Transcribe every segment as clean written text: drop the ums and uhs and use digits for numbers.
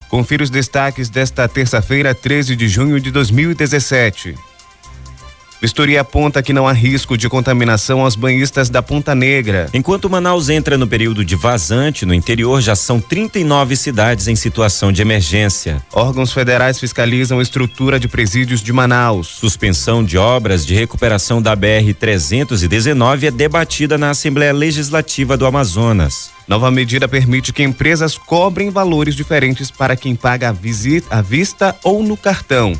Confira os destaques desta terça-feira, 13 de junho de 2017. Vistoria aponta que não há risco de contaminação aos banhistas da Ponta Negra. Enquanto Manaus entra no período de vazante, no interior já são 39 cidades em situação de emergência. Órgãos federais fiscalizam a estrutura de presídios de Manaus. Suspensão de obras de recuperação da BR-319 é debatida na Assembleia Legislativa do Amazonas. Nova medida permite que empresas cobrem valores diferentes para quem paga à vista ou no cartão.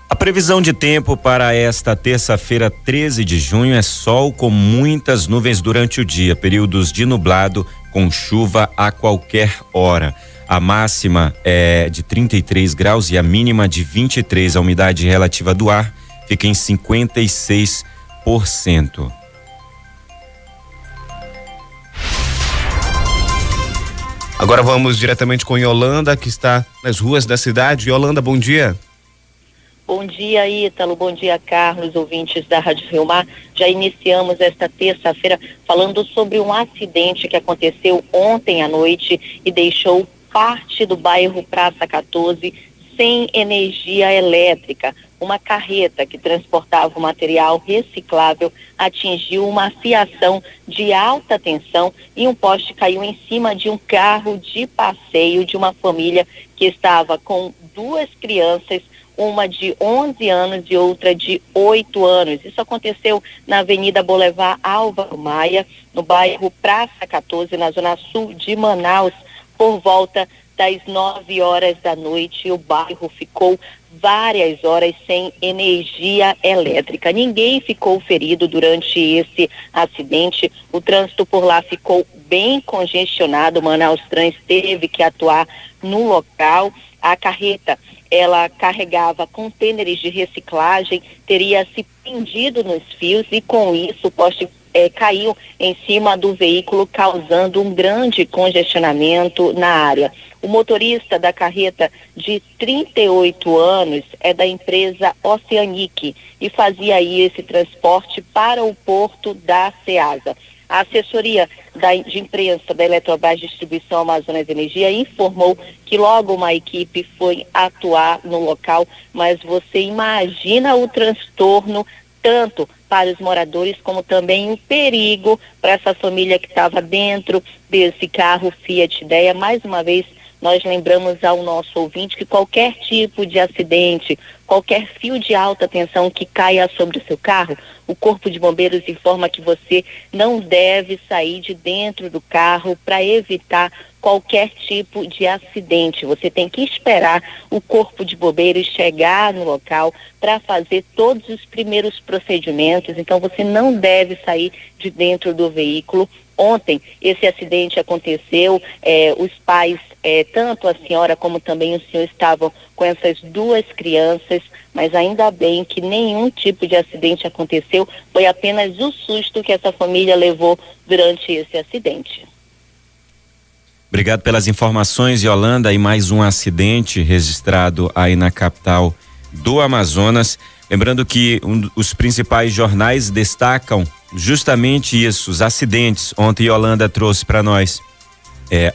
A previsão de tempo para esta terça-feira, 13 de junho, é sol com muitas nuvens durante o dia, períodos de nublado com chuva a qualquer hora. A máxima é de 33 graus e a mínima de 23. A umidade relativa do ar fica em 56%. Agora vamos diretamente com Yolanda, que está nas ruas da cidade. Yolanda, bom dia. Bom dia, Ítalo. Bom dia, Carlos, ouvintes da Rádio Rio Mar. Já iniciamos esta terça-feira falando sobre um acidente que aconteceu ontem à noite e deixou parte do bairro Praça 14 sem energia elétrica. Uma carreta que transportava o material reciclável atingiu uma fiação de alta tensão e um poste caiu em cima de um carro de passeio de uma família que estava com duas crianças, uma de 11 anos e outra de 8 anos. Isso aconteceu na Avenida Boulevard Álvaro Maia, no bairro Praça 14, na zona sul de Manaus, por volta das 9 horas da noite. O bairro ficou várias horas sem energia elétrica. Ninguém ficou ferido durante esse acidente. O trânsito por lá ficou bem congestionado. Manaus Trans teve que atuar no local. A carreta, ela carregava contêineres de reciclagem, teria se pendido nos fios e com isso o poste caiu em cima do veículo, causando um grande congestionamento na área. O motorista da carreta, de 38 anos, é da empresa Oceanic e fazia aí esse transporte para o porto da Ceasa. A assessoria de imprensa da Eletrobras Distribuição Amazonas Energia informou que logo uma equipe foi atuar no local, mas você imagina o transtorno tanto para os moradores como também o perigo para essa família que estava dentro desse carro Fiat Idea. Mais uma vez, nós lembramos ao nosso ouvinte que qualquer tipo de acidente, qualquer fio de alta tensão que caia sobre o seu carro, o Corpo de Bombeiros informa que você não deve sair de dentro do carro para evitar qualquer tipo de acidente. Você tem que esperar o Corpo de Bombeiros chegar no local para fazer todos os primeiros procedimentos. Então você não deve sair de dentro do veículo. Ontem esse acidente aconteceu, os pais, tanto a senhora como também o senhor, estavam com essas duas crianças, mas ainda bem que nenhum tipo de acidente aconteceu, foi apenas o susto que essa família levou durante esse acidente. Obrigado pelas informações, Yolanda. E mais um acidente registrado aí na capital do Amazonas. Lembrando que os principais jornais destacam justamente isso, os acidentes. Ontem Yolanda trouxe para nós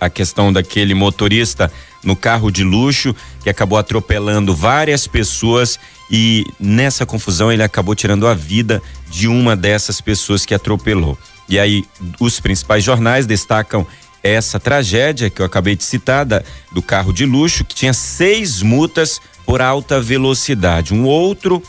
a questão daquele motorista no carro de luxo que acabou atropelando várias pessoas e nessa confusão ele acabou tirando a vida de uma dessas pessoas que atropelou. E aí os principais jornais destacam essa tragédia que eu acabei de citar do carro de luxo, que tinha 6 multas por alta velocidade. Um outro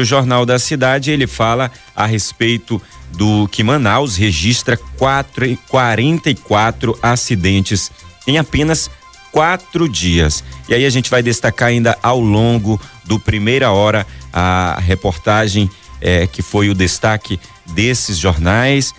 jornal da cidade, ele fala a respeito do que Manaus registra 44 acidentes em apenas 4 dias. E aí a gente vai destacar ainda ao longo do Primeira Hora a reportagem que foi o destaque desses jornais,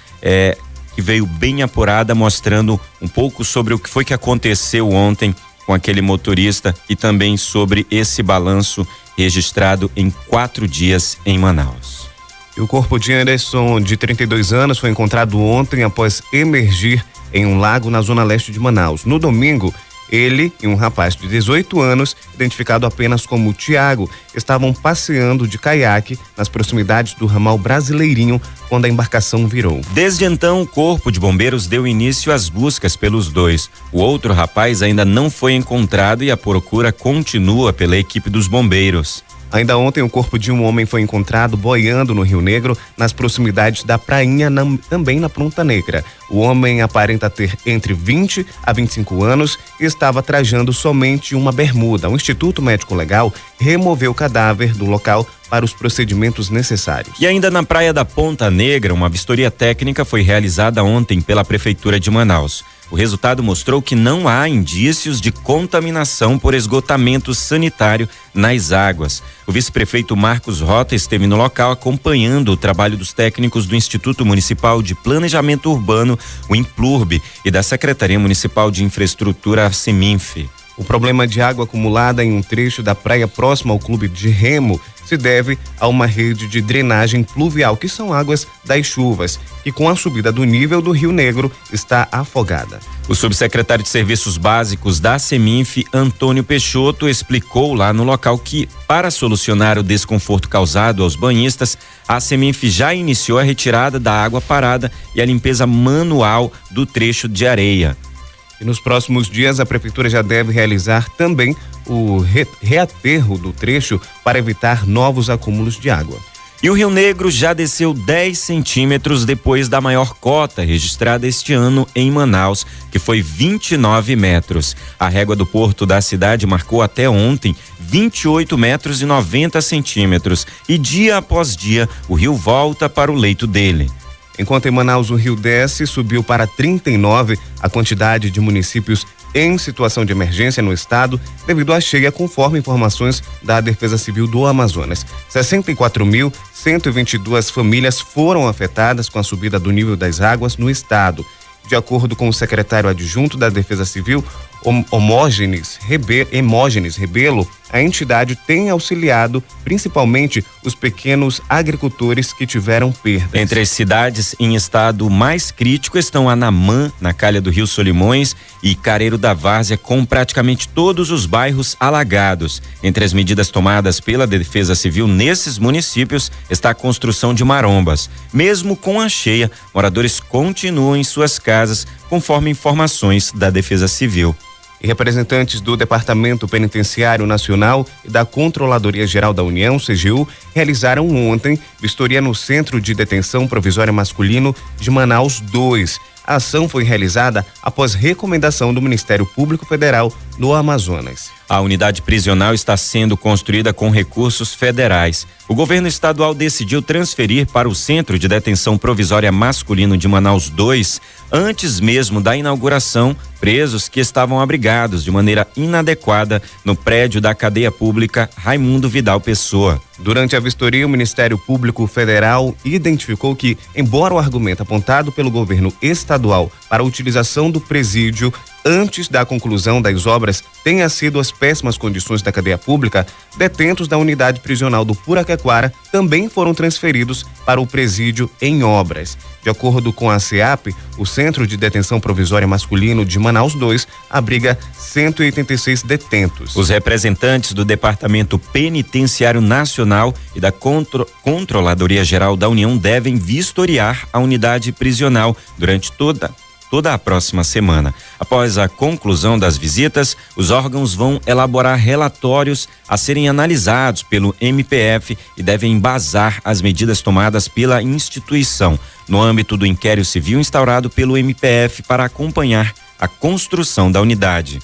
que veio bem apurada, mostrando um pouco sobre o que foi que aconteceu ontem com aquele motorista e também sobre esse balanço registrado em 4 dias em Manaus. E o corpo de Anderson, de 32 anos, foi encontrado ontem após emergir em um lago na zona leste de Manaus. No domingo, Ele e um rapaz de 18 anos, identificado apenas como Tiago, estavam passeando de caiaque nas proximidades do ramal Brasileirinho quando a embarcação virou. Desde então, o Corpo de Bombeiros deu início às buscas pelos dois. O outro rapaz ainda não foi encontrado e a procura continua pela equipe dos bombeiros. Ainda ontem, o corpo de um homem foi encontrado boiando no Rio Negro, nas proximidades da prainha, também na Ponta Negra. O homem aparenta ter entre 20 a 25 anos e estava trajando somente uma bermuda. O Instituto Médico Legal removeu o cadáver do local para os procedimentos necessários. E ainda na praia da Ponta Negra, uma vistoria técnica foi realizada ontem pela Prefeitura de Manaus. O resultado mostrou que não há indícios de contaminação por esgotamento sanitário nas águas. O vice-prefeito Marcos Rota esteve no local acompanhando o trabalho dos técnicos do Instituto Municipal de Planejamento Urbano, o INPLURB, e da Secretaria Municipal de Infraestrutura, a Seminf. O problema de água acumulada em um trecho da praia próximo ao clube de remo se deve a uma rede de drenagem pluvial, que são águas das chuvas, que com a subida do nível do Rio Negro está afogada. O subsecretário de Serviços Básicos da Seminf, Antônio Peixoto, explicou lá no local que, para solucionar o desconforto causado aos banhistas, a Seminf já iniciou a retirada da água parada e a limpeza manual do trecho de areia. E nos próximos dias, a Prefeitura já deve realizar também o reaterro do trecho para evitar novos acúmulos de água. E o Rio Negro já desceu 10 centímetros depois da maior cota registrada este ano em Manaus, que foi 29 metros. A régua do porto da cidade marcou até ontem 28 metros e 90 centímetros. E dia após dia, o rio volta para o leito dele. Enquanto em Manaus o rio desce, subiu para 39 a quantidade de municípios em situação de emergência no estado devido à cheia, conforme informações da Defesa Civil do Amazonas. 64.122 famílias foram afetadas com a subida do nível das águas no estado. De acordo com o secretário adjunto da Defesa Civil, Hemógenes Rebelo, a entidade tem auxiliado principalmente os pequenos agricultores que tiveram perdas. Entre as cidades em estado mais crítico estão Anamã, na calha do Rio Solimões, e Careiro da Várzea, com praticamente todos os bairros alagados. Entre as medidas tomadas pela Defesa Civil nesses municípios está a construção de marombas. Mesmo com a cheia, moradores continuam em suas casas, conforme informações da Defesa Civil. E representantes do Departamento Penitenciário Nacional e da Controladoria Geral da União, CGU, realizaram ontem vistoria no Centro de Detenção Provisória Masculino de Manaus 2. A ação foi realizada após recomendação do Ministério Público Federal do Amazonas. A unidade prisional está sendo construída com recursos federais. O governo estadual decidiu transferir para o Centro de Detenção Provisória Masculino de Manaus 2, antes mesmo da inauguração, presos que estavam abrigados de maneira inadequada no prédio da cadeia pública Raimundo Vidal Pessoa. Durante a vistoria, o Ministério Público Federal identificou que, embora o argumento apontado pelo governo estadual para a utilização do presídio antes da conclusão das obras tenha sido as péssimas condições da cadeia pública, detentos da unidade prisional do Puraquequara também foram transferidos para o presídio em obras. De acordo com a CEAP, o Centro de Detenção Provisória Masculino de Manaus 2 abriga 186 detentos. Os representantes do Departamento Penitenciário Nacional e da Controladoria Geral da União devem vistoriar a unidade prisional durante toda a próxima semana. Após a conclusão das visitas, os órgãos vão elaborar relatórios a serem analisados pelo MPF e devem embasar as medidas tomadas pela instituição, no âmbito do inquérito civil instaurado pelo MPF para acompanhar a construção da unidade.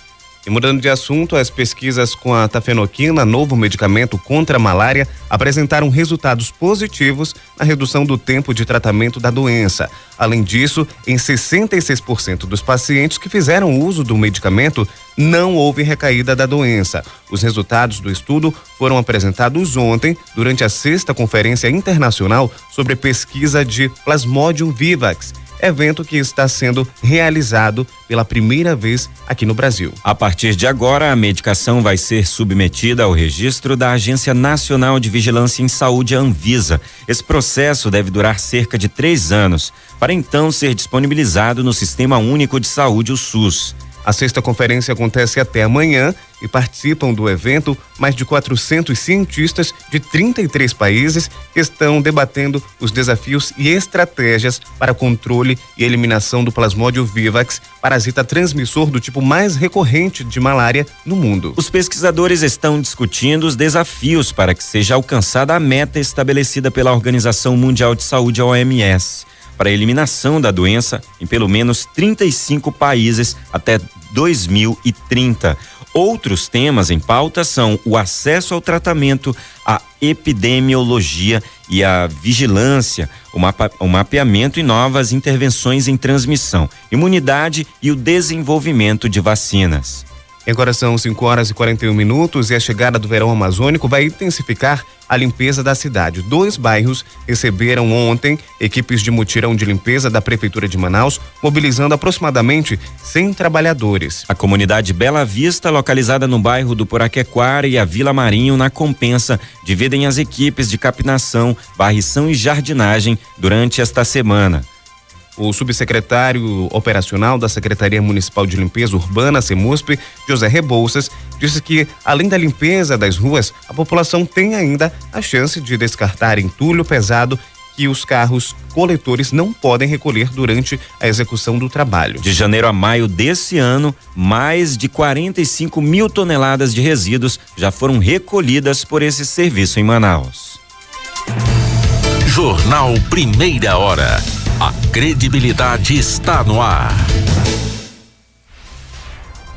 E mudando de assunto, as pesquisas com a tafenoquina, novo medicamento contra a malária, apresentaram resultados positivos na redução do tempo de tratamento da doença. Além disso, em 66% dos pacientes que fizeram uso do medicamento, não houve recaída da doença. Os resultados do estudo foram apresentados ontem, durante a 6ª Conferência Internacional sobre Pesquisa de Plasmodium vivax, evento que está sendo realizado pela primeira vez aqui no Brasil. A partir de agora, a medicação vai ser submetida ao registro da Agência Nacional de Vigilância em Saúde, Anvisa. Esse processo deve durar cerca de 3 anos, para então ser disponibilizado no Sistema Único de Saúde, o SUS. A sexta conferência acontece até amanhã e participam do evento mais de 400 cientistas de 33 países que estão debatendo os desafios e estratégias para controle e eliminação do Plasmodium vivax, parasita transmissor do tipo mais recorrente de malária no mundo. Os pesquisadores estão discutindo os desafios para que seja alcançada a meta estabelecida pela Organização Mundial de Saúde, a OMS, para a eliminação da doença em pelo menos 35 países até 2030. Outros temas em pauta são o acesso ao tratamento, a epidemiologia e a vigilância, o mapeamento e novas intervenções em transmissão, imunidade e o desenvolvimento de vacinas. Agora são 5h41 e a chegada do verão amazônico vai intensificar a limpeza da cidade. 2 bairros receberam ontem equipes de mutirão de limpeza da Prefeitura de Manaus, mobilizando aproximadamente 100 trabalhadores. A comunidade Bela Vista, localizada no bairro do Poraquequara, e a Vila Marinho, na Compensa, dividem as equipes de capinação, varrição e jardinagem durante esta semana. O subsecretário operacional da Secretaria Municipal de Limpeza Urbana, Semusp, José Rebouças, disse que, além da limpeza das ruas, a população tem ainda a chance de descartar entulho pesado que os carros coletores não podem recolher durante a execução do trabalho. De janeiro a maio desse ano, mais de 45 mil toneladas de resíduos já foram recolhidas por esse serviço em Manaus. Jornal Primeira Hora. A credibilidade está no ar.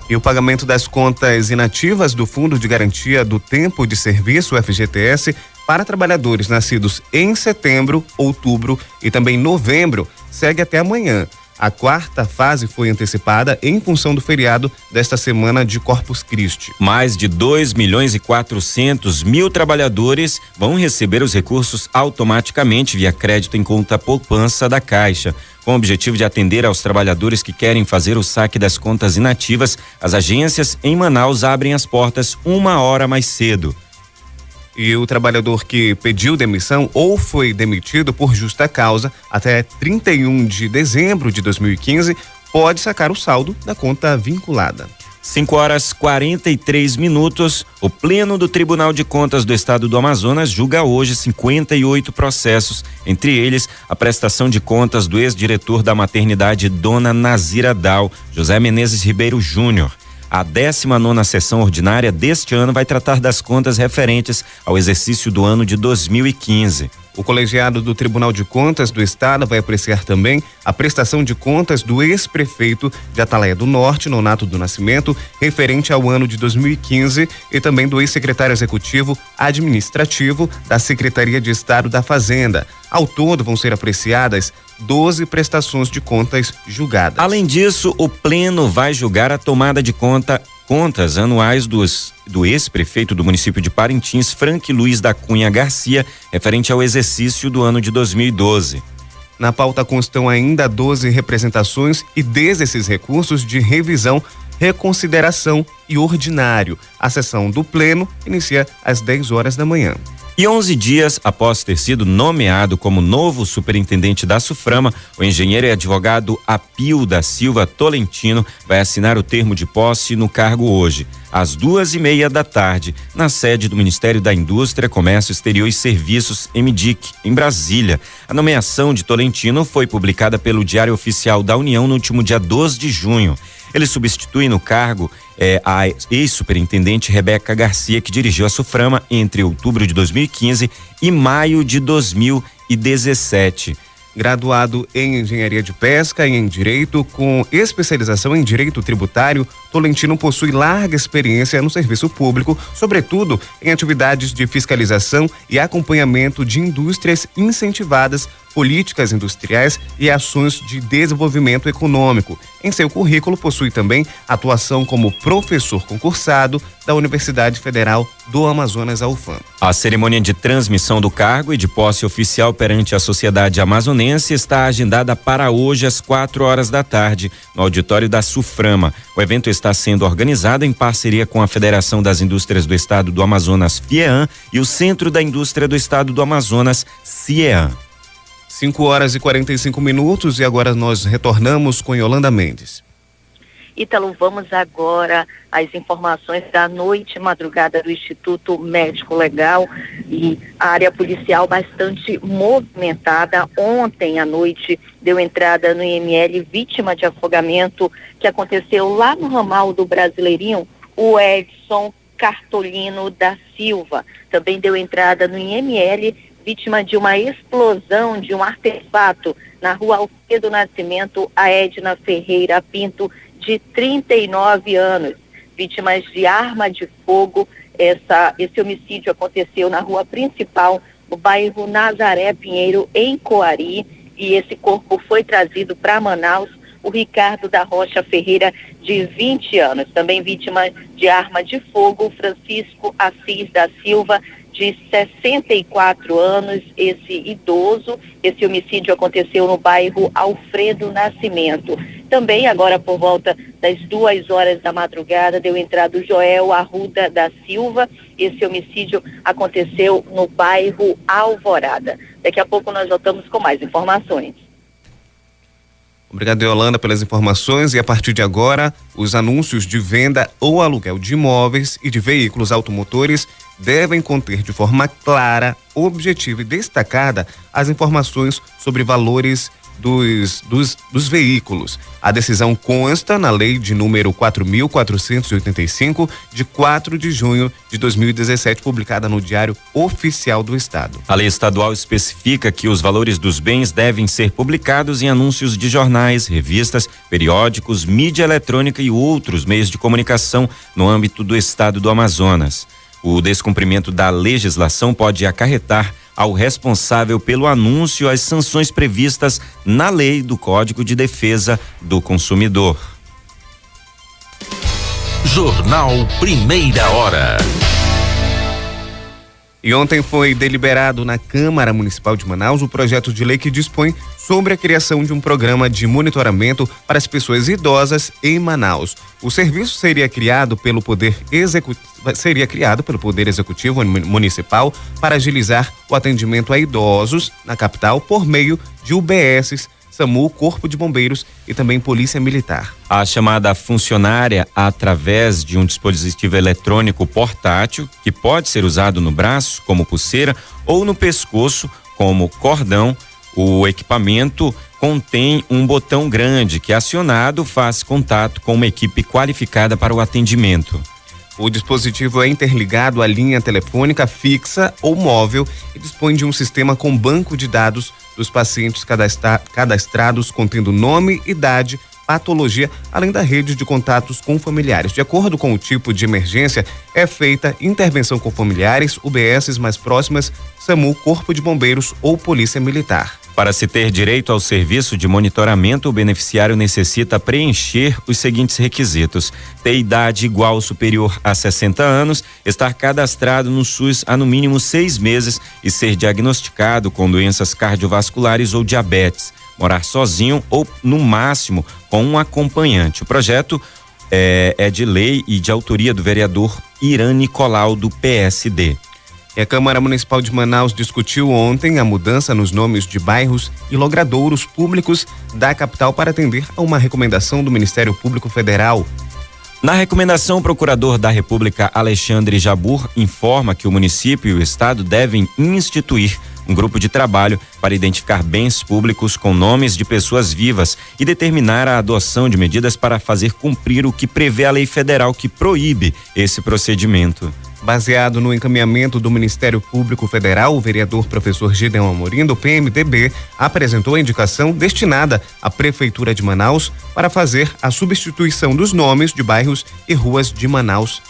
E o pagamento das contas inativas do Fundo de Garantia do Tempo de Serviço, FGTS, para trabalhadores nascidos em setembro, outubro e também novembro, segue até amanhã. A 4ª fase foi antecipada em função do feriado desta semana de Corpus Christi. Mais de 2.400.000 trabalhadores vão receber os recursos automaticamente via crédito em conta poupança da Caixa. Com o objetivo de atender aos trabalhadores que querem fazer o saque das contas inativas, as agências em Manaus abrem as portas 1 hora mais cedo. E o trabalhador que pediu demissão ou foi demitido por justa causa até 31 de dezembro de 2015 pode sacar o saldo da conta vinculada. 5h43. O Pleno do Tribunal de Contas do Estado do Amazonas julga hoje 58 processos, entre eles a prestação de contas do ex-diretor da maternidade Dona Nazira Dal, José Menezes Ribeiro Júnior. A 19ª sessão ordinária deste ano vai tratar das contas referentes ao exercício do ano de 2015. O colegiado do Tribunal de Contas do Estado vai apreciar também a prestação de contas do ex-prefeito de Atalaia do Norte, Nonato do Nascimento, referente ao ano de 2015, e também do ex-secretário executivo administrativo da Secretaria de Estado da Fazenda. Ao todo vão ser apreciadas 12 prestações de contas julgadas. Além disso, o Pleno vai julgar a tomada de contas anuais do ex-prefeito do município de Parintins, Frank Luiz da Cunha Garcia, referente ao exercício do ano de 2012. Na pauta constam ainda 12 representações e desses recursos de revisão, reconsideração e ordinário. A sessão do Pleno inicia às 10 horas da manhã. E 11 dias após ter sido nomeado como novo superintendente da SUFRAMA, o engenheiro e advogado Apio da Silva Tolentino vai assinar o termo de posse no cargo hoje, às 2h30 da tarde, na sede do Ministério da Indústria, Comércio Exterior e Serviços, MDIC, em Brasília. A nomeação de Tolentino foi publicada pelo Diário Oficial da União no último dia 12 de junho. Ele substitui no cargo a ex-superintendente Rebeca Garcia, que dirigiu a SUFRAMA entre outubro de 2015 e maio de 2017. Graduado em Engenharia de Pesca e em Direito, com especialização em Direito Tributário, Tolentino possui larga experiência no serviço público, sobretudo em atividades de fiscalização e acompanhamento de indústrias incentivadas, políticas industriais e ações de desenvolvimento econômico. Em seu currículo, possui também atuação como professor concursado da Universidade Federal do Amazonas, a UFAM. A cerimônia de transmissão do cargo e de posse oficial perante a sociedade amazonense está agendada para hoje às 4 horas da tarde, no auditório da SUFRAMA. O evento está sendo organizado em parceria com a Federação das Indústrias do Estado do Amazonas, FIEAM, e o Centro da Indústria do Estado do Amazonas, CIEAM. 5h45 e agora nós retornamos com Yolanda Mendes. Ítalo, vamos agora às informações da noite e madrugada do Instituto Médico Legal, e a área policial bastante movimentada. Ontem à noite deu entrada no IML vítima de afogamento que aconteceu lá no ramal do Brasileirinho, o Edson Cartolino da Silva. Também deu entrada no IML vítima de uma explosão de um artefato na rua Alfredo Nascimento, a Edna Ferreira Pinto, de 39 anos. Vítimas de arma de fogo. Esse homicídio aconteceu na rua principal, no bairro Nazaré Pinheiro, em Coari, e esse corpo foi trazido para Manaus. O Ricardo da Rocha Ferreira, de 20 anos, também vítima de arma de fogo. Francisco Assis da Silva, de 64 anos, esse idoso. Esse homicídio aconteceu no bairro Alfredo Nascimento. Também agora por volta das 2h da madrugada deu entrada o Joel Arruda da Silva. Esse homicídio aconteceu no bairro Alvorada. Daqui a pouco nós voltamos com mais informações. Obrigado, Yolanda, pelas informações. E a partir de agora, os anúncios de venda ou aluguel de imóveis e de veículos automotores devem conter de forma clara, objetiva e destacada as informações sobre valores dos veículos. A decisão consta na lei de número 4.485, de 4 de junho de 2017, publicada no Diário Oficial do Estado. A lei estadual especifica que os valores dos bens devem ser publicados em anúncios de jornais, revistas, periódicos, mídia eletrônica e outros meios de comunicação no âmbito do Estado do Amazonas. O descumprimento da legislação pode acarretar ao responsável pelo anúncio as sanções previstas na lei do Código de Defesa do Consumidor. Jornal Primeira Hora. E ontem foi deliberado na Câmara Municipal de Manaus o projeto de lei que dispõe sobre a criação de um programa de monitoramento para as pessoas idosas em Manaus. O serviço seria criado pelo Poder Executivo Municipal para agilizar o atendimento a idosos na capital por meio de UBSs, SAMU, Corpo de Bombeiros e também Polícia Militar. A chamada funcionária, através de um dispositivo eletrônico portátil, que pode ser usado no braço como pulseira ou no pescoço como cordão. O equipamento contém um botão grande que, acionado, faz contato com uma equipe qualificada para o atendimento. O dispositivo é interligado à linha telefônica fixa ou móvel e dispõe de um sistema com banco de dados dos pacientes cadastrados, contendo nome, idade, patologia, além da rede de contatos com familiares. De acordo com o tipo de emergência, é feita intervenção com familiares, UBSs mais próximas, SAMU, Corpo de Bombeiros ou Polícia Militar. Para se ter direito ao serviço de monitoramento, o beneficiário necessita preencher os seguintes requisitos: ter idade igual ou superior a 60 anos, estar cadastrado no SUS há no mínimo 6 meses e ser diagnosticado com doenças cardiovasculares ou diabetes, morar sozinho ou, no máximo, com um acompanhante. O projeto é de lei e de autoria do vereador Irã Nicolau, do PSD. E a Câmara Municipal de Manaus discutiu ontem a mudança nos nomes de bairros e logradouros públicos da capital para atender a uma recomendação do Ministério Público Federal. Na recomendação, o procurador da República, Alexandre Jabur, informa que o município e o estado devem instituir um grupo de trabalho para identificar bens públicos com nomes de pessoas vivas e determinar a adoção de medidas para fazer cumprir o que prevê a lei federal que proíbe esse procedimento. Baseado no encaminhamento do Ministério Público Federal, o vereador professor Gideon Amorim, do PMDB, apresentou a indicação destinada à Prefeitura de Manaus para fazer a substituição dos nomes de bairros e ruas de Manaus.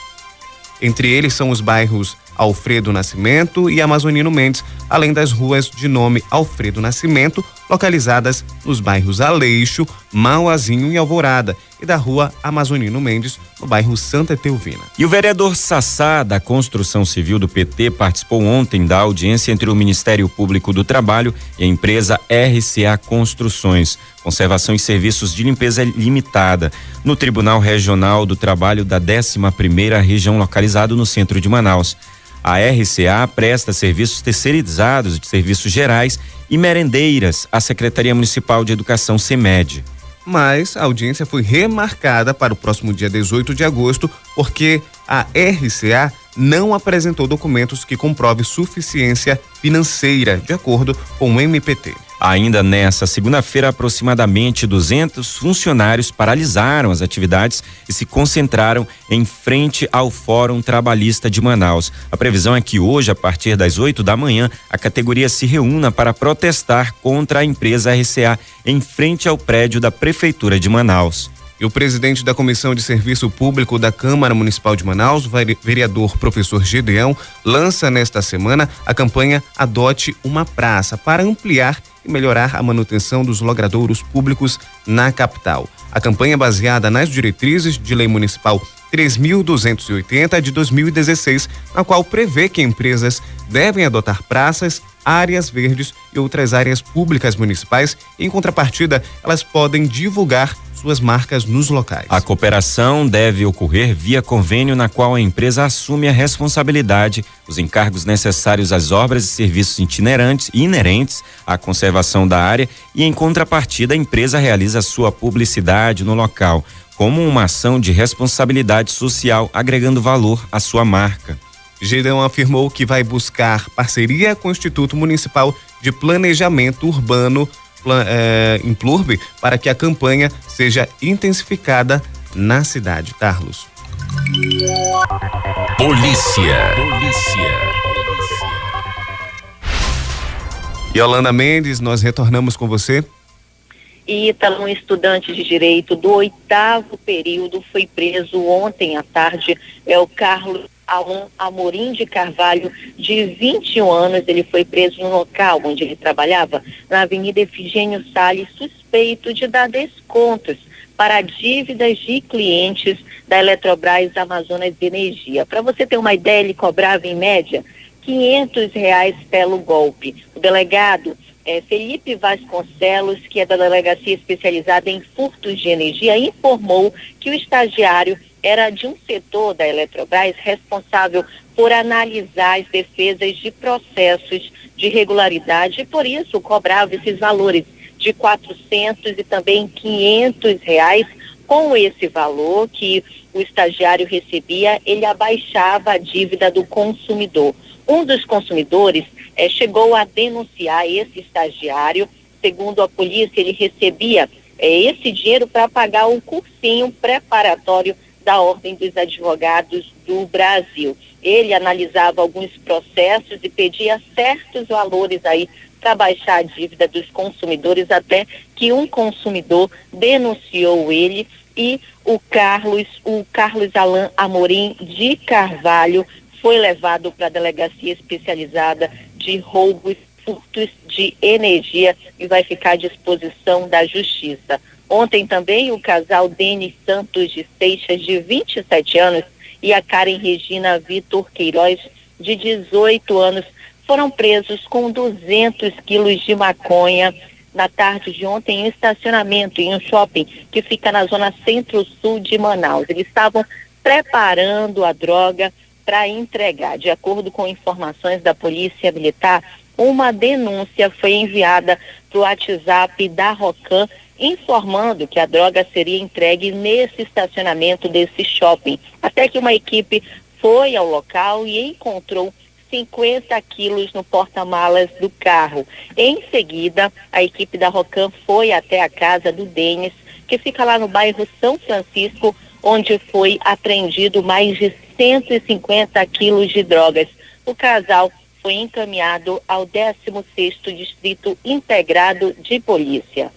Entre eles são os bairros Alfredo Nascimento e Amazonino Mendes, além das ruas de nome Alfredo Nascimento, localizadas nos bairros Aleixo, Mauazinho e Alvorada, e da rua Amazonino Mendes, no bairro Santa Teuvina. E o vereador Sassá, da Construção Civil do PT, participou ontem da audiência entre o Ministério Público do Trabalho e a empresa RCA Construções, Conservação e Serviços de Limpeza Limitada, no Tribunal Regional do Trabalho da 11ª Região, localizado no centro de Manaus. A RCA presta serviços terceirizados de serviços gerais e merendeiras à Secretaria Municipal de Educação, SEMED. mas a audiência foi remarcada para o próximo dia 18 de agosto, porque a RCA não apresentou documentos que comprovem suficiência financeira, de acordo com o MPT. Ainda nessa segunda-feira, aproximadamente 200 funcionários paralisaram as atividades e se concentraram em frente ao Fórum Trabalhista de Manaus. A previsão é que hoje, a partir das 8 da manhã, a categoria se reúna para protestar contra a empresa RCA em frente ao prédio da Prefeitura de Manaus. E o presidente da Comissão de Serviço Público da Câmara Municipal de Manaus, vereador professor Gedeão, lança nesta semana a campanha Adote uma Praça para ampliar e melhorar a manutenção dos logradouros públicos na capital. A campanha é baseada nas diretrizes de Lei Municipal 3.280 de 2016, na qual prevê que empresas devem adotar praças, áreas verdes e outras áreas públicas municipais. Em contrapartida, elas podem divulgar suas marcas nos locais. A cooperação deve ocorrer via convênio, na qual a empresa assume a responsabilidade, os encargos necessários às obras e serviços itinerantes e inerentes à conservação da área, e em contrapartida a empresa realiza sua publicidade no local, como uma ação de responsabilidade social, agregando valor à sua marca. Gedeão afirmou que vai buscar parceria com o Instituto Municipal de Planejamento Urbano, Implurb, para que a campanha seja intensificada na cidade. Carlos. Polícia. Yolanda Mendes, nós retornamos com você. Ítalo, um estudante de direito do 8º período, foi preso ontem à tarde. É o Carlos Amorim de Carvalho, de 21 anos. Ele foi preso no local onde ele trabalhava, na Avenida Efigênio Salles, suspeito de dar descontos para dívidas de clientes da Eletrobras Amazonas Energia. Para você ter uma ideia, ele cobrava em média R$500 pelo golpe. O delegado Felipe Vasconcelos, que é da Delegacia Especializada em Furtos de Energia, informou que o estagiário era de um setor da Eletrobras responsável por analisar as defesas de processos de irregularidade e, por isso, cobrava esses valores de R$400 e também R$500. Com esse valor que o estagiário recebia, ele abaixava a dívida do consumidor. Um dos consumidores chegou a denunciar esse estagiário. Segundo a polícia, ele recebia esse dinheiro para pagar um cursinho preparatório da Ordem dos Advogados do Brasil. Ele analisava alguns processos e pedia certos valores aí para baixar a dívida dos consumidores, até que um consumidor denunciou ele e o Carlos Alain Amorim de Carvalho foi levado para a Delegacia Especializada de Roubos e Furtos de Energia e vai ficar à disposição da Justiça. Ontem também o casal Denis Santos de Seixas, de 27 anos, e a Karen Regina Vitor Queiroz, de 18 anos, foram presos com 200 quilos de maconha na tarde de ontem em um estacionamento em um shopping que fica na zona centro-sul de Manaus. Eles estavam preparando a droga para entregar. De acordo com informações da Polícia Militar, uma denúncia foi enviada para o WhatsApp da Rocan, informando que a droga seria entregue nesse estacionamento desse shopping. Até que uma equipe foi ao local e encontrou 50 quilos no porta-malas do carro. Em seguida, a equipe da Rocan foi até a casa do Denis, que fica lá no bairro São Francisco, onde foi apreendido mais de 150 quilos de drogas. O casal foi encaminhado ao 16º Distrito Integrado de Polícia.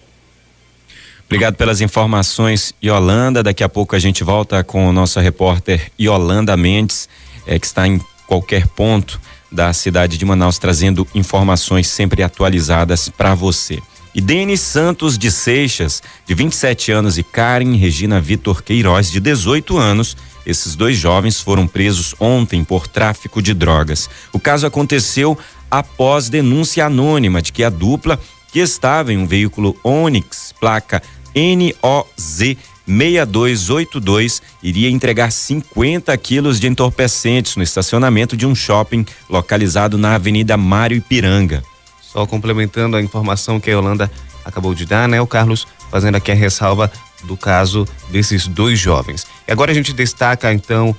Obrigado pelas informações, Yolanda. Daqui a pouco a gente volta com a nossa repórter Yolanda Mendes, que está em qualquer ponto da cidade de Manaus, trazendo informações sempre atualizadas para você. E Denis Santos de Seixas, de 27 anos, e Karen Regina Vitor Queiroz, de 18 anos, esses dois jovens foram presos ontem por tráfico de drogas. O caso aconteceu após denúncia anônima de que a dupla, que estava em um veículo Onix, placa NOZ 6282, iria entregar 50 quilos de entorpecentes no estacionamento de um shopping localizado na Avenida Mário Ipiranga. Só complementando a informação que a Yolanda acabou de dar, né, o Carlos, fazendo aqui a ressalva do caso desses 2 jovens. E agora a gente destaca então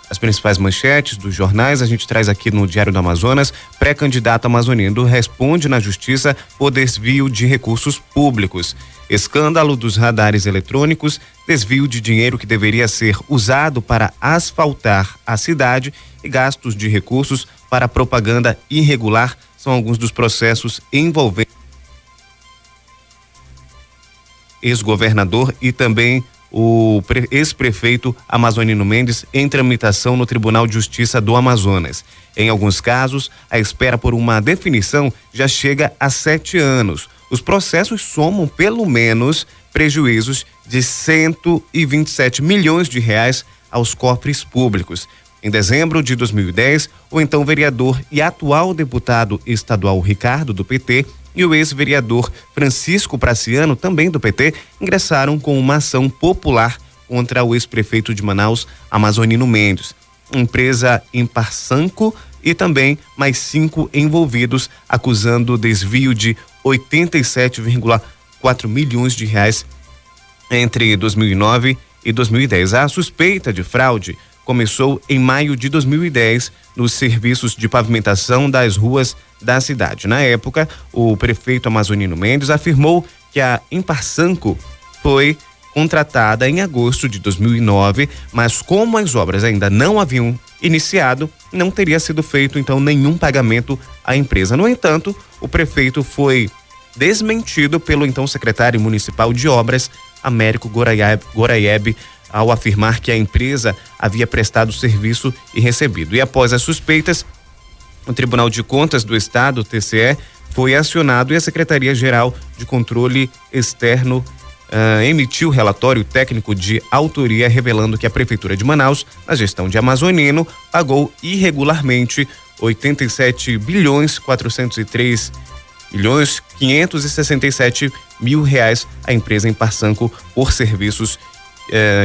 as principais manchetes dos jornais. A gente traz aqui no Diário do Amazonas: pré-candidato amazonino responde na justiça por desvio de recursos públicos. Escândalo dos radares eletrônicos, desvio de dinheiro que deveria ser usado para asfaltar a cidade e gastos de recursos para propaganda irregular são alguns dos processos envolvendo ex-governador e também o ex-prefeito Amazonino Mendes em tramitação no Tribunal de Justiça do Amazonas. Em alguns casos, a espera por uma definição já chega a 7 anos. Os processos somam pelo menos prejuízos de 127 milhões de reais aos cofres públicos. Em dezembro de 2010, o então vereador e atual deputado estadual Ricardo, do PT, e o ex-vereador Francisco Praciano, também do PT, ingressaram com uma ação popular contra o ex-prefeito de Manaus, Amazonino Mendes. Empresa Imparsanco e também mais 5 envolvidos, acusando desvio de 87,4 milhões de reais entre 2009 e 2010. A suspeita de fraude começou em maio de 2010 nos serviços de pavimentação das ruas da cidade. Na época, o prefeito Amazonino Mendes afirmou que a Imparsanco foi contratada em agosto de 2009, mas como as obras ainda não haviam iniciado, não teria sido feito então nenhum pagamento à empresa. No entanto, o prefeito foi desmentido pelo então secretário municipal de obras, Américo Goraieb, ao afirmar que a empresa havia prestado serviço e recebido. E após as suspeitas, o Tribunal de Contas do Estado, TCE, foi acionado e a Secretaria-Geral de Controle Externo emitiu relatório técnico de autoria revelando que a Prefeitura de Manaus, na gestão de Amazonino, pagou irregularmente 87.503.567 reais à empresa Imparsanco por serviços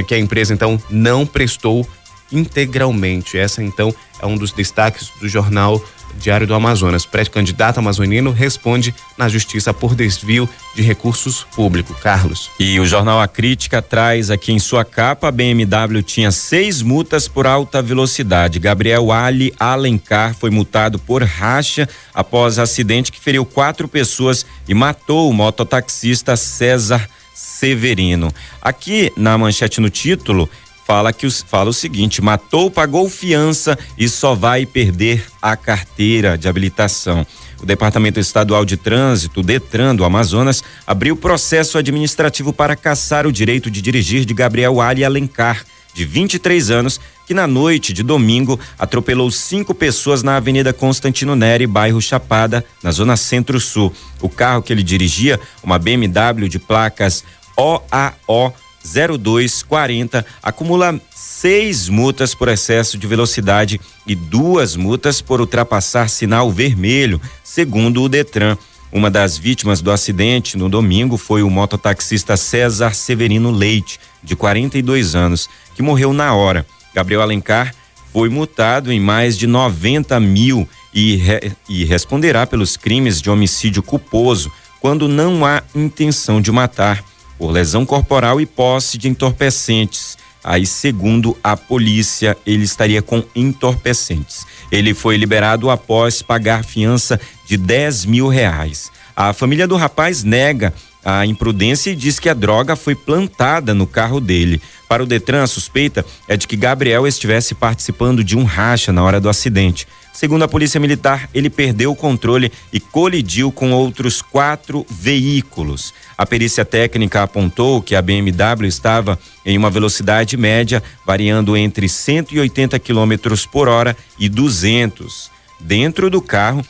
que a empresa então não prestou integralmente. Essa então é um dos destaques do jornal Diário do Amazonas. Pré-candidato amazonino responde na justiça por desvio de recursos públicos. Carlos. E o jornal A Crítica traz aqui em sua capa: a BMW tinha 6 multas por alta velocidade. Gabriel Ali Alencar foi multado por racha após acidente que feriu 4 pessoas e matou o mototaxista César Severino. Aqui na manchete, no título, fala o seguinte: matou, pagou fiança e só vai perder a carteira de habilitação. O Departamento Estadual de Trânsito, Detran do Amazonas, abriu processo administrativo para cassar o direito de dirigir de Gabriel Ali Alencar, de 23 anos, que na noite de domingo atropelou 5 pessoas na Avenida Constantino Neri, bairro Chapada, na zona Centro-Sul. O carro que ele dirigia, uma BMW de placas OAO 0240, acumula 6 multas por excesso de velocidade e 2 multas por ultrapassar sinal vermelho, segundo o Detran. Uma das vítimas do acidente no domingo foi o mototaxista César Severino Leite, de 42 anos, que morreu na hora. Gabriel Alencar foi multado em mais de 90 mil e responderá pelos crimes de homicídio culposo quando não há intenção de matar, por lesão corporal e posse de entorpecentes. Aí, segundo a polícia, ele estaria com entorpecentes. Ele foi liberado após pagar fiança de 10 mil reais. A família do rapaz nega a imprudência e diz que a droga foi plantada no carro dele. Para o Detran, a suspeita é de que Gabriel estivesse participando de um racha na hora do acidente. Segundo a Polícia Militar, ele perdeu o controle e colidiu com outros 4 veículos. A perícia técnica apontou que a BMW estava em uma velocidade média, variando entre 180 km por hora e 200. Dentro do carro,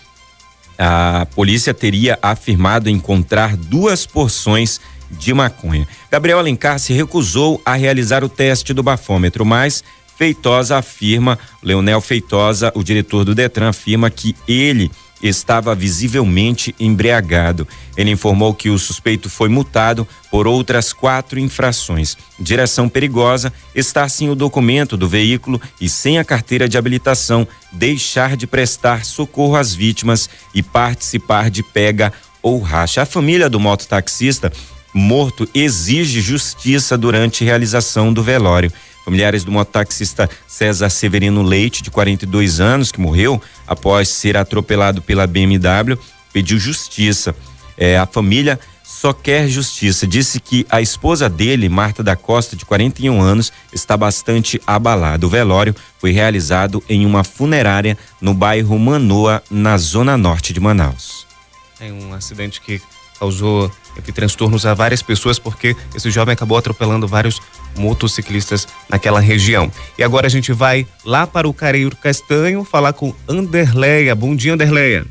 a polícia teria afirmado encontrar 2 porções de maconha. Gabriel Alencar se recusou a realizar o teste do bafômetro, mas Feitosa afirma, Leonel Feitosa, o diretor do Detran, afirma que ele estava visivelmente embriagado. Ele informou que o suspeito foi multado por outras 4 infrações: direção perigosa, estar sem o documento do veículo e sem a carteira de habilitação, deixar de prestar socorro às vítimas e participar de pega ou racha. A família do mototaxista morto exige justiça durante realização do velório. Familiares do mototaxista César Severino Leite, de 42 anos, que morreu após ser atropelado pela BMW, pediu justiça. A família só quer justiça. Disse que a esposa dele, Marta da Costa, de 41 anos, está bastante abalada. O velório foi realizado em uma funerária no bairro Manoa, na zona norte de Manaus. É um acidente que causou transtornos a várias pessoas, porque esse jovem acabou atropelando vários motociclistas naquela região. E agora a gente vai lá para o Careiro Castanho falar com Anderleia. Bom dia, Anderleia.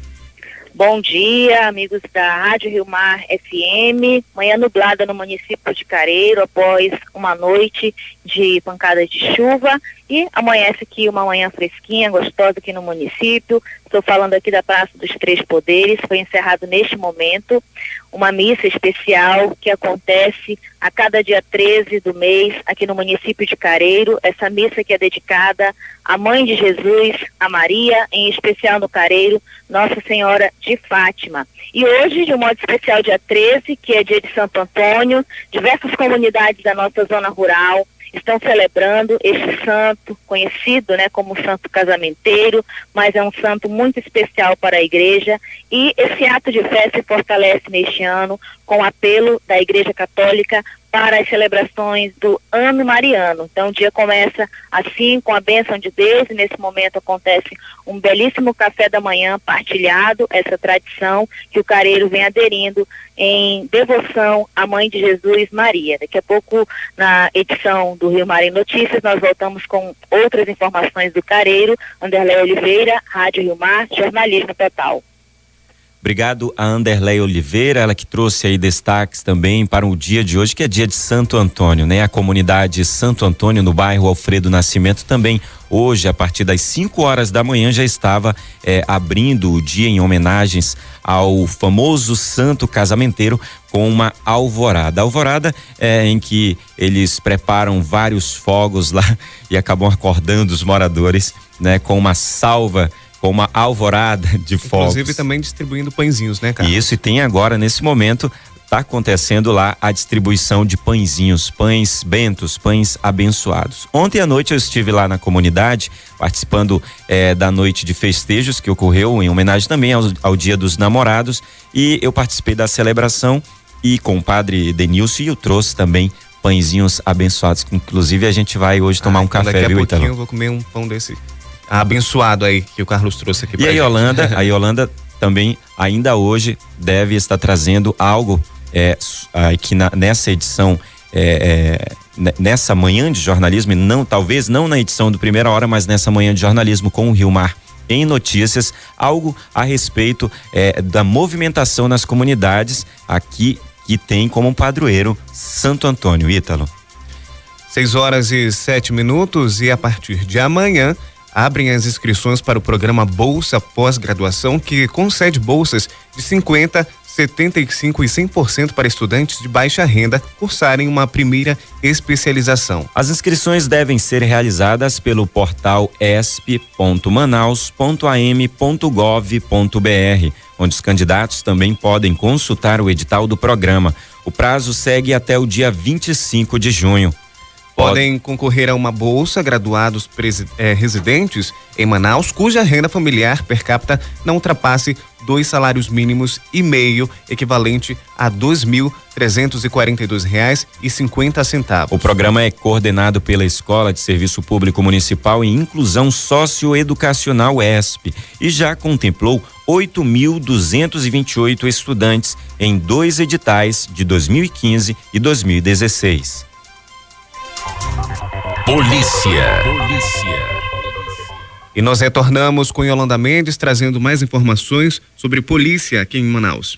Bom dia, amigos da Rádio Rio Mar FM. Manhã nublada no município de Careiro após uma noite de pancadas de chuva, e amanhece aqui uma manhã fresquinha, gostosa aqui no município. Estou falando aqui da Praça dos Três Poderes. Foi encerrado neste momento uma missa especial que acontece a cada dia 13 do mês aqui no município de Careiro. Essa missa que é dedicada à Mãe de Jesus, a Maria, em especial no Careiro, Nossa Senhora de Fátima. E hoje, de um modo especial, dia 13, que é dia de Santo Antônio, diversas comunidades da nossa zona rural estão celebrando este santo, conhecido, como santo casamenteiro, mas é um santo muito especial para a igreja, e esse ato de fé se fortalece neste ano com o apelo da Igreja Católica para as celebrações do Ano Mariano. Então o dia começa assim, com a bênção de Deus, e nesse momento acontece um belíssimo café da manhã partilhado, essa tradição que o Careiro vem aderindo em devoção à Mãe de Jesus, Maria. Daqui a pouco, na edição do Rio Mar em Notícias, nós voltamos com outras informações do Careiro. Anderleia Oliveira, Rádio Rio Mar, jornalismo total. Obrigado a Anderleia Oliveira, ela que trouxe aí destaques também para o dia de hoje, que é dia de Santo Antônio, A comunidade Santo Antônio, no bairro Alfredo Nascimento, também hoje, a partir das 5 horas da manhã, já estava abrindo o dia em homenagens ao famoso santo casamenteiro com uma alvorada. A alvorada é em que eles preparam vários fogos lá e acabam acordando os moradores, com uma salva, com uma alvorada de fogos. Inclusive também distribuindo pãezinhos, cara? Isso, e tem agora, nesse momento, está acontecendo lá a distribuição de pãezinhos, pães bentos, pães abençoados. Ontem à noite eu estive lá na comunidade, participando da noite de festejos que ocorreu em homenagem também ao Dia dos Namorados, e eu participei da celebração e com o padre Denilson, e eu trouxe também pãezinhos abençoados. Inclusive a gente vai hoje tomar um café, viu, Italo? Daqui a pouquinho eu vou comer um pão desse abençoado aí que o Carlos trouxe aqui pra gente. E a Yolanda também ainda hoje deve estar trazendo algo que nessa edição, nessa manhã de jornalismo, talvez não na edição do Primeira Hora, mas nessa manhã de jornalismo com o Rio Mar em Notícias, algo a respeito da movimentação nas comunidades aqui, que tem como padroeiro Santo Antônio. Ítalo. 6h07, e a partir de amanhã abrem as inscrições para o programa Bolsa Pós-Graduação, que concede bolsas de 50%, 75% e 100% para estudantes de baixa renda cursarem uma primeira especialização. As inscrições devem ser realizadas pelo portal esp.manaus.am.gov.br, onde os candidatos também podem consultar o edital do programa. O prazo segue até o dia 25 de junho. Podem concorrer a uma bolsa graduados residentes em Manaus, cuja renda familiar per capita não ultrapasse 2 salários mínimos e meio, equivalente a R$ 2.342,50. O programa é coordenado pela Escola de Serviço Público Municipal em Inclusão Socioeducacional ESP e já contemplou 8.228 estudantes em 2 editais de 2015 e 2016. Polícia. E nós retornamos com Yolanda Mendes, trazendo mais informações sobre polícia aqui em Manaus.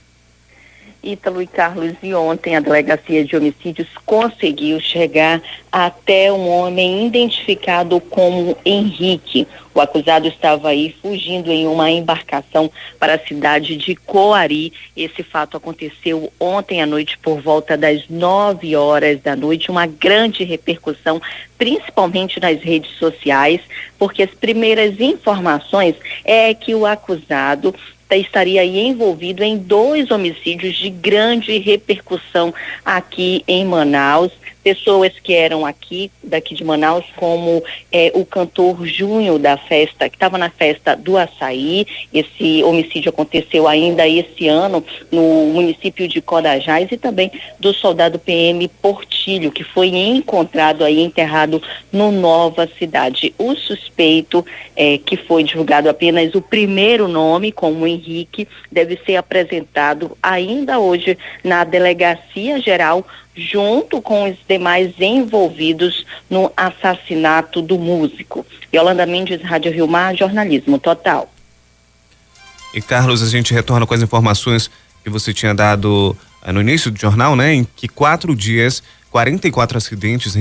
Ítalo e Carlos, e ontem a Delegacia de Homicídios conseguiu chegar até um homem identificado como Henrique. O acusado estava aí fugindo em uma embarcação para a cidade de Coari. Esse fato aconteceu ontem à noite por volta das 9 horas da noite, uma grande repercussão, principalmente nas redes sociais, porque as primeiras informações é que o acusado estaria aí envolvido em 2 homicídios de grande repercussão aqui em Manaus. Pessoas que eram daqui de Manaus, como o cantor Júnior da festa, que estava na festa do Açaí. Esse homicídio aconteceu ainda esse ano no município de Codajás, e também do soldado PM Portilho, que foi encontrado aí enterrado no Nova Cidade. O suspeito, que foi divulgado apenas o primeiro nome, como Henrique, deve ser apresentado ainda hoje na Delegacia Geral, junto com os demais envolvidos no assassinato do músico. Yolanda Mendes, Rádio Rio Mar, jornalismo total. E Carlos, a gente retorna com as informações que você tinha dado no início do jornal, né? Em que 4 dias, 44 acidentes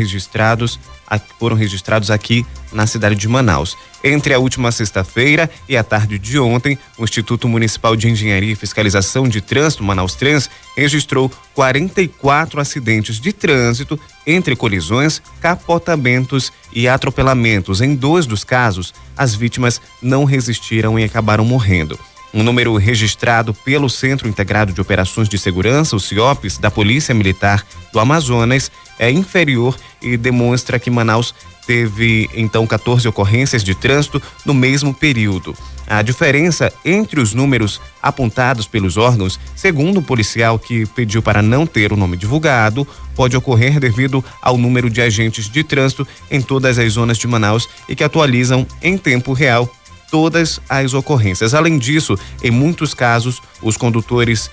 foram registrados aqui na cidade de Manaus. Entre a última sexta-feira e a tarde de ontem, o Instituto Municipal de Engenharia e Fiscalização de Trânsito, Manaus Trans, registrou 44 acidentes de trânsito entre colisões, capotamentos e atropelamentos. Em 2 dos casos, as vítimas não resistiram e acabaram morrendo. Um número registrado pelo Centro Integrado de Operações de Segurança, o CIOPS, da Polícia Militar do Amazonas, é inferior e demonstra que Manaus teve, então, 14 ocorrências de trânsito no mesmo período. A diferença entre os números apontados pelos órgãos, segundo o policial que pediu para não ter o nome divulgado, pode ocorrer devido ao número de agentes de trânsito em todas as zonas de Manaus e que atualizam em tempo real todas as ocorrências. Além disso, em muitos casos, os condutores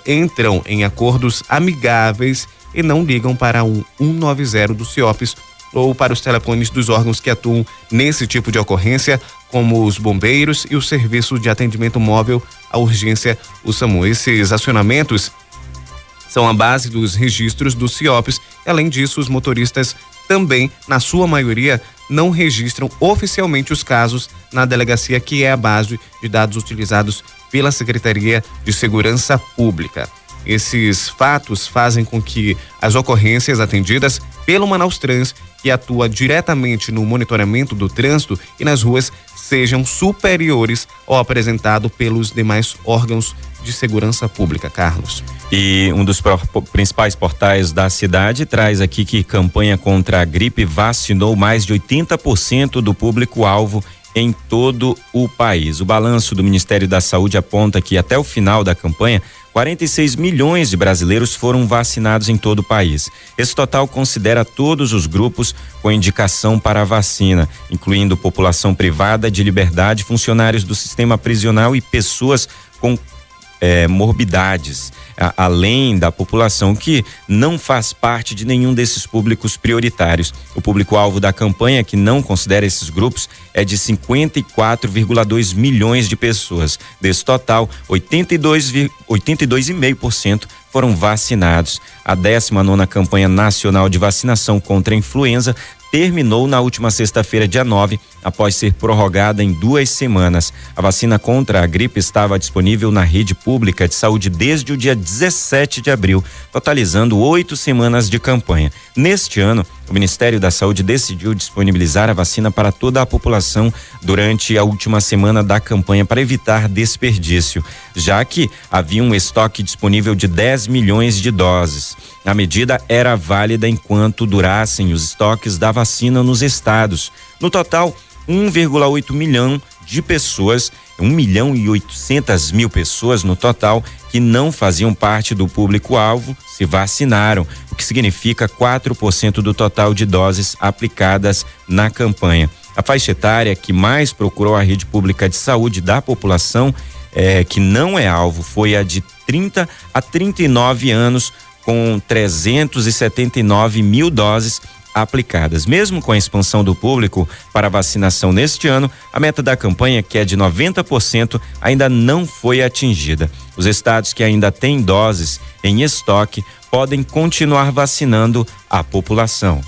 entram em acordos amigáveis e não ligam para o 190 do CIOPS ou para os telefones dos órgãos que atuam nesse tipo de ocorrência, como os bombeiros e o Serviço de Atendimento Móvel à Urgência, o SAMU. Esses acionamentos são a base dos registros do CIOPS. Além disso, os motoristas também, na sua maioria, não registram oficialmente os casos na delegacia, que é a base de dados utilizados pela Secretaria de Segurança Pública. Esses fatos fazem com que as ocorrências atendidas pelo Manaus Trans, que atua diretamente no monitoramento do trânsito e nas ruas, sejam superiores ao apresentado pelos demais órgãos de segurança pública. Carlos. E um dos principais portais da cidade traz aqui que campanha contra a gripe vacinou mais de 80% do público-alvo em todo o país. O balanço do Ministério da Saúde aponta que até o final da campanha, 46 milhões de brasileiros foram vacinados em todo o país. Esse total considera todos os grupos com indicação para a vacina, incluindo população privada de liberdade, funcionários do sistema prisional e pessoas com morbidades, além da população que não faz parte de nenhum desses públicos prioritários. O público-alvo da campanha, que não considera esses grupos, é de 54,2 milhões de pessoas. Desse total, 82,5% foram vacinados. A 19ª campanha nacional de vacinação contra a influenza terminou na última sexta-feira, dia 9, após ser prorrogada em 2 semanas. A vacina contra a gripe estava disponível na rede pública de saúde desde o dia 17 de abril, totalizando 8 semanas de campanha. Neste ano, o Ministério da Saúde decidiu disponibilizar a vacina para toda a população durante a última semana da campanha para evitar desperdício, já que havia um estoque disponível de 10 milhões de doses. A medida era válida enquanto durassem os estoques da vacina nos estados. No total, 1,8 milhão de pessoas, 1.800.000 pessoas no total, que não faziam parte do público-alvo, se vacinaram, o que significa 4% do total de doses aplicadas na campanha. A faixa etária que mais procurou a rede pública de saúde da população, que não é alvo, foi a de 30 a 39 anos, com 379 mil doses aplicadas. Mesmo com a expansão do público para vacinação neste ano, a meta da campanha, que é de 90%, ainda não foi atingida. Os estados que ainda têm doses em estoque podem continuar vacinando a população.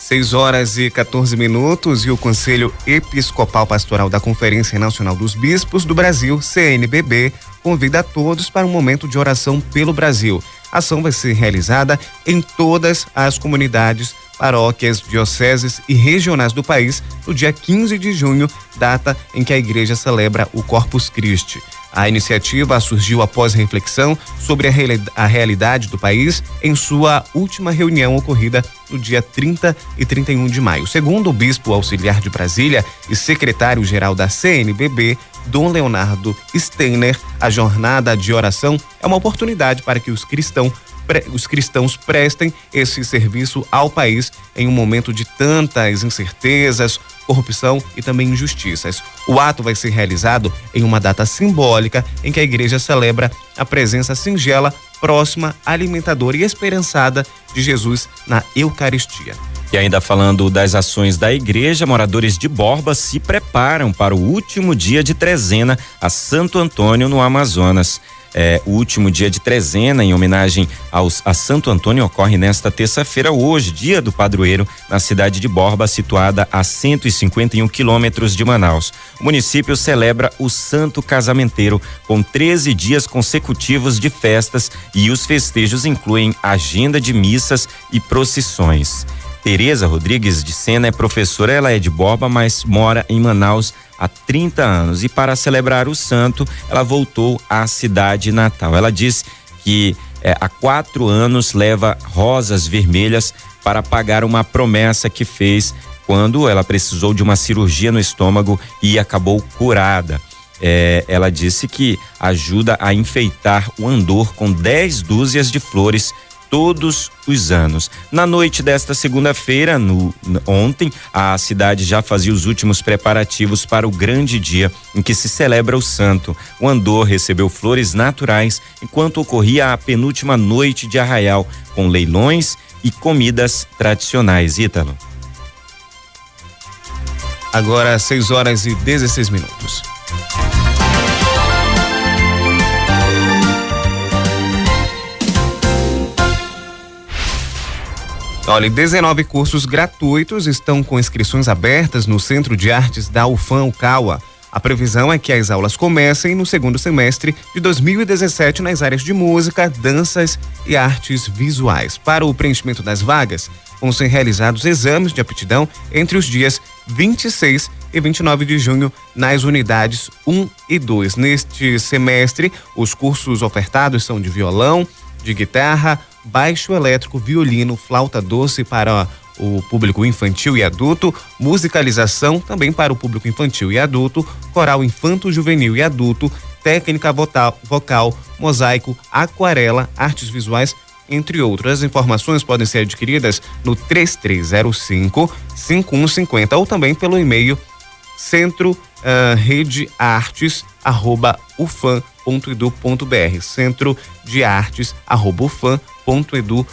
6h14 e o Conselho Episcopal Pastoral da Conferência Nacional dos Bispos do Brasil, CNBB, convida a todos para um momento de oração pelo Brasil. A ação vai ser realizada em todas as comunidades, paróquias, dioceses e regionais do país no dia 15 de junho, data em que a igreja celebra o Corpus Christi. A iniciativa surgiu após reflexão sobre a realidade do país em sua última reunião ocorrida no dia 30 e 31 de maio. Segundo o bispo auxiliar de Brasília e secretário-geral da CNBB, Dom Leonardo Steiner, a jornada de oração é uma oportunidade para que os cristãos prestem esse serviço ao país em um momento de tantas incertezas, corrupção e também injustiças. O ato vai ser realizado em uma data simbólica em que a igreja celebra a presença singela, próxima, alimentadora e esperançada de Jesus na Eucaristia. E ainda falando das ações da igreja, moradores de Borba se preparam para o último dia de trezena a Santo Antônio, no Amazonas. O último dia de trezena, em homenagem a Santo Antônio, ocorre nesta terça-feira, hoje, dia do padroeiro, na cidade de Borba, situada a 151 quilômetros de Manaus. O município celebra o Santo Casamenteiro, com 13 dias consecutivos de festas, e os festejos incluem agenda de missas e procissões. Tereza Rodrigues de Sena é professora, ela é de Borba, mas mora em Manaus há 30 anos, e para celebrar o santo, ela voltou à cidade natal. Ela diz que há 4 anos leva rosas vermelhas para pagar uma promessa que fez quando ela precisou de uma cirurgia no estômago e acabou curada. Ela disse que ajuda a enfeitar o andor com 10 dúzias de flores todos os anos. Na noite desta segunda-feira, ontem, a cidade já fazia os últimos preparativos para o grande dia em que se celebra o santo. O andor recebeu flores naturais enquanto ocorria a penúltima noite de arraial, com leilões e comidas tradicionais. Ítalo. Agora 6h16. Olha, 19 cursos gratuitos estão com inscrições abertas no Centro de Artes da UFAM-UCAUA. A previsão é que as aulas comecem no segundo semestre de 2017 nas áreas de música, danças e artes visuais. Para o preenchimento das vagas, vão ser realizados exames de aptidão entre os dias 26 e 29 de junho nas unidades 1 e 2. Neste semestre, os cursos ofertados são de violão, de guitarra, baixo elétrico, violino, flauta doce para o público infantil e adulto, musicalização também para o público infantil e adulto, coral infanto-juvenil e adulto, técnica vocal, mosaico, aquarela, artes visuais, entre outros. As informações podem ser adquiridas no 3305-5150 ou também pelo e-mail centrodeartes@ufam.edu.br, centrodeartes@ufam.edu.br.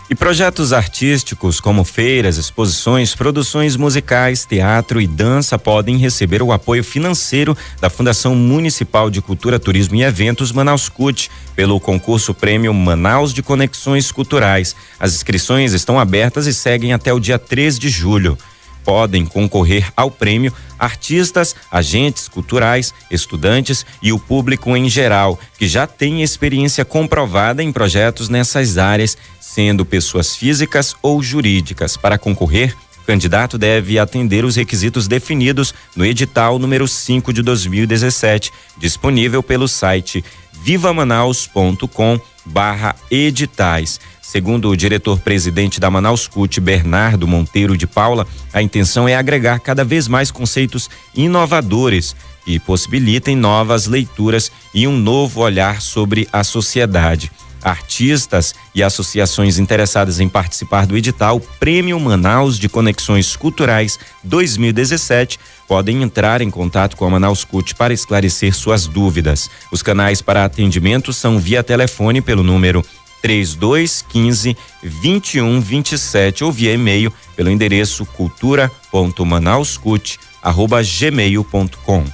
E projetos artísticos como feiras, exposições, produções musicais, teatro e dança podem receber o apoio financeiro da Fundação Municipal de Cultura, Turismo e Eventos Manaus CUT pelo concurso Prêmio Manaus de Conexões Culturais. As inscrições estão abertas e seguem até o dia 3 de julho. Podem concorrer ao prêmio artistas, agentes culturais, estudantes e o público em geral, que já tem experiência comprovada em projetos nessas áreas, sendo pessoas físicas ou jurídicas. Para concorrer, o candidato deve atender os requisitos definidos no edital número 5 de 2017, disponível pelo site vivamanaus.com/editais. Segundo o diretor-presidente da Manaus CUT, Bernardo Monteiro de Paula, a intenção é agregar cada vez mais conceitos inovadores que possibilitem novas leituras e um novo olhar sobre a sociedade. Artistas e associações interessadas em participar do edital Prêmio Manaus de Conexões Culturais 2017 podem entrar em contato com a Manaus CUT para esclarecer suas dúvidas. Os canais para atendimento são via telefone pelo número 3215-2127 ou via e-mail pelo endereço cultura.manauscut@gmail.com.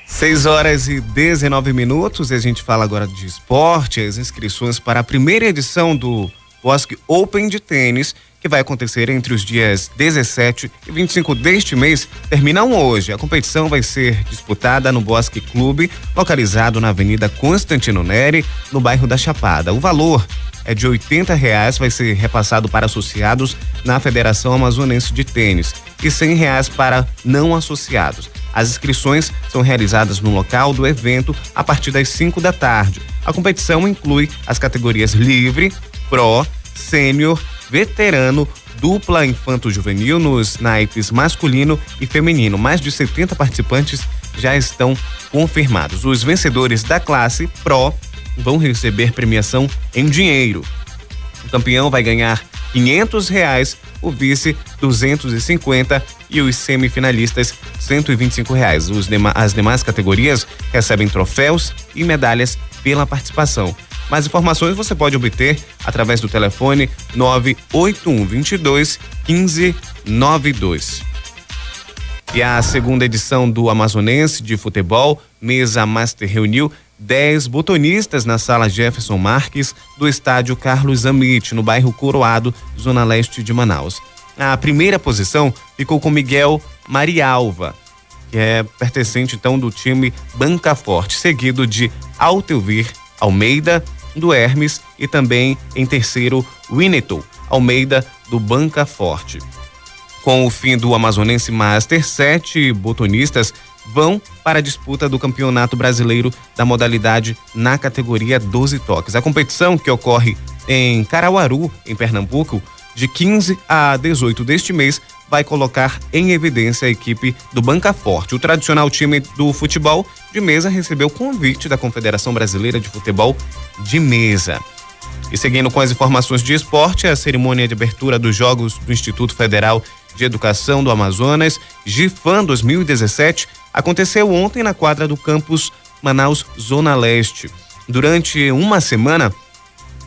Seis horas e 19 minutos, e a gente fala agora de esporte. As inscrições para a primeira edição do Bosque Open de tênis, que vai acontecer entre os dias 17 e 25 deste mês, terminam hoje. A competição vai ser disputada no Bosque Clube, localizado na Avenida Constantino Neri, no bairro da Chapada. O valor é de R$80, vai ser repassado para associados na Federação Amazonense de Tênis e R$100 para não associados. As inscrições são realizadas no local do evento a partir das 5 da tarde. A competição inclui as categorias livre, pro, sênior, veterano, dupla infanto-juvenil nos naipes masculino e feminino. Mais de 70 participantes já estão confirmados. Os vencedores da classe pro vão receber premiação em dinheiro. O campeão vai ganhar R$500, o vice R$250 e os semifinalistas R$125. As demais categorias recebem troféus e medalhas pela participação. Mais informações você pode obter através do telefone 98122-1592. E a segunda edição do Amazonense de Futebol, Mesa Master, reuniu 10 botonistas na Sala Jefferson Marques do estádio Carlos Amit, no bairro Coroado, zona leste de Manaus. A primeira posição ficou com Miguel Marialva, que é pertencente então do time Banca Forte, seguido de Alteuvir Almeida, do Hermes, e também em terceiro Winnetou Almeida, do Banca Forte. Com o fim do Amazonense Master, 7 botonistas vão para a disputa do Campeonato Brasileiro da modalidade na categoria 12 toques. A competição, que ocorre em Carauaru, em Pernambuco, de 15 a 18 deste mês, vai colocar em evidência a equipe do Banca Forte. O tradicional time do futebol de mesa recebeu convite da Confederação Brasileira de Futebol de Mesa. E seguindo com as informações de esporte, a cerimônia de abertura dos Jogos do Instituto Federal de Educação do Amazonas, GIFAM 2017, aconteceu ontem na quadra do campus Manaus Zona Leste. Durante uma semana,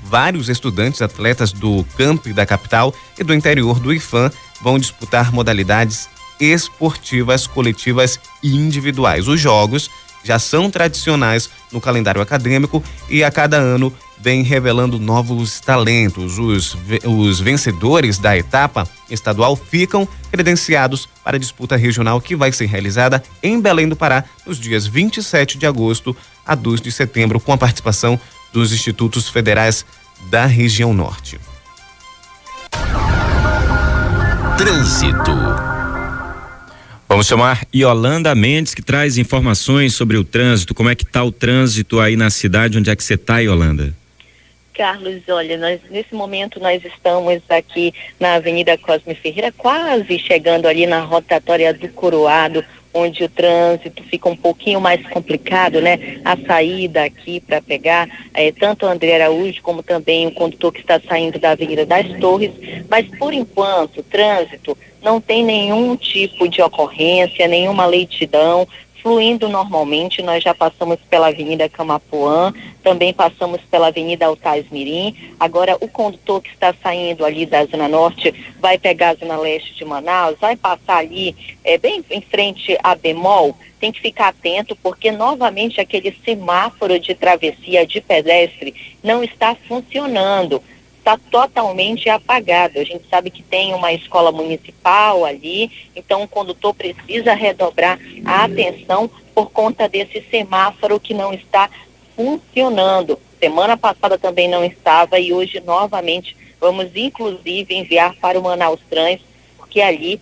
vários estudantes atletas do campi da capital e do interior do IFAM vão disputar modalidades esportivas, coletivas e individuais. Os jogos já são tradicionais no calendário acadêmico e a cada ano vem revelando novos talentos. Os vencedores da etapa estadual ficam credenciados para a disputa regional, que vai ser realizada em Belém do Pará nos dias 27 de agosto a 2 de setembro, com a participação dos institutos federais da região norte. Trânsito. Vamos chamar Yolanda Mendes, que traz informações sobre o trânsito. Como é que está o trânsito aí na cidade? Onde é que você está, Yolanda? Carlos, olha, nesse momento nós estamos aqui na Avenida Cosme Ferreira, quase chegando ali na rotatória do Coroado, onde o trânsito fica um pouquinho mais complicado, né? A saída aqui para pegar tanto o André Araújo como também o condutor que está saindo da Avenida das Torres, mas por enquanto o trânsito não tem nenhum tipo de ocorrência, nenhuma lentidão, fluindo normalmente. Nós já passamos pela Avenida Camapuã, também passamos pela Avenida Altais Mirim. Agora o condutor que está saindo ali da Zona Norte vai pegar a Zona Leste de Manaus, vai passar ali bem em frente à Bemol. Tem que ficar atento, porque novamente aquele semáforo de travessia de pedestre não está funcionando. Está totalmente apagado. A gente sabe que tem uma escola municipal ali, então o condutor precisa redobrar a atenção por conta desse semáforo que não está funcionando. Semana passada também não estava e hoje novamente vamos inclusive enviar para o Manaus Trans, porque ali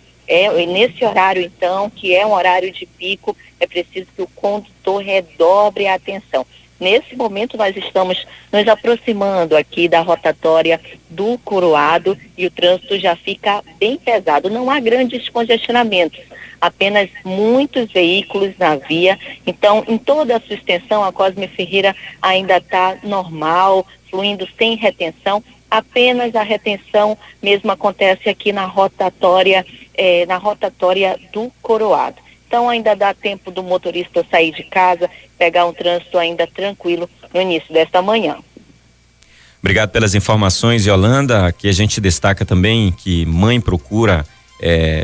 nesse horário então, que é um horário de pico, é preciso que o condutor redobre a atenção. Nesse momento nós estamos nos aproximando aqui da rotatória do Coroado e o trânsito já fica bem pesado. Não há grandes congestionamentos, apenas muitos veículos na via. Então, em toda a sua extensão, a Cosme Ferreira ainda está normal, fluindo sem retenção. Apenas a retenção mesmo acontece aqui na rotatória do Coroado. Então ainda dá tempo do motorista sair de casa, pegar um trânsito ainda tranquilo no início desta manhã. Obrigado pelas informações, Yolanda. Aqui a gente destaca também que mãe procura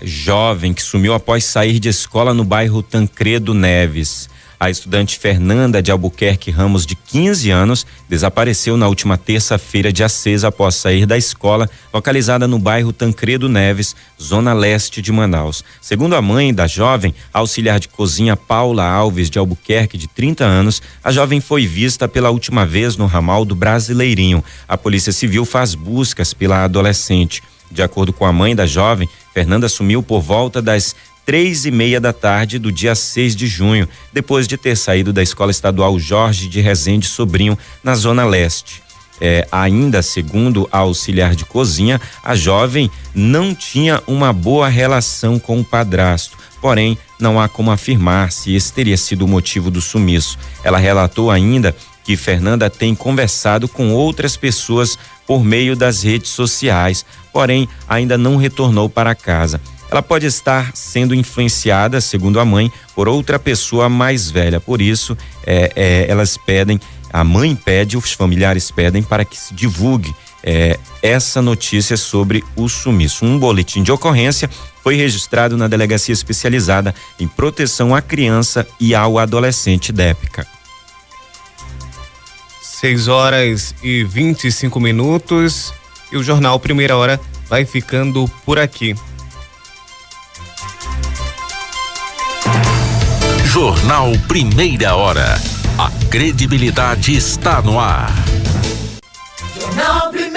jovem que sumiu após sair de escola no bairro Tancredo Neves. A estudante Fernanda de Albuquerque Ramos, de 15 anos, desapareceu na última terça-feira, dia 6, após sair da escola localizada no bairro Tancredo Neves, zona leste de Manaus. Segundo a mãe da jovem, a auxiliar de cozinha Paula Alves de Albuquerque, de 30 anos, a jovem foi vista pela última vez no ramal do Brasileirinho. A Polícia Civil faz buscas pela adolescente. De acordo com a mãe da jovem, Fernanda sumiu por volta das 3:30 da tarde do dia 6 de junho, depois de ter saído da Escola Estadual Jorge de Rezende Sobrinho, na Zona Leste. Ainda segundo a auxiliar de cozinha, a jovem não tinha uma boa relação com o padrasto, porém não há como afirmar se esse teria sido o motivo do sumiço. Ela relatou ainda que Fernanda tem conversado com outras pessoas por meio das redes sociais, porém ainda não retornou para casa. Ela pode estar sendo influenciada, segundo a mãe, por outra pessoa mais velha. Por isso, elas pedem, a mãe pede, os familiares pedem para que se divulgue essa notícia sobre o sumiço. Um boletim de ocorrência foi registrado na Delegacia Especializada em Proteção à Criança e ao Adolescente, DEPCA. 6h25 e o Jornal Primeira Hora vai ficando por aqui. Jornal Primeira Hora. A credibilidade está no ar. Jornal Primeira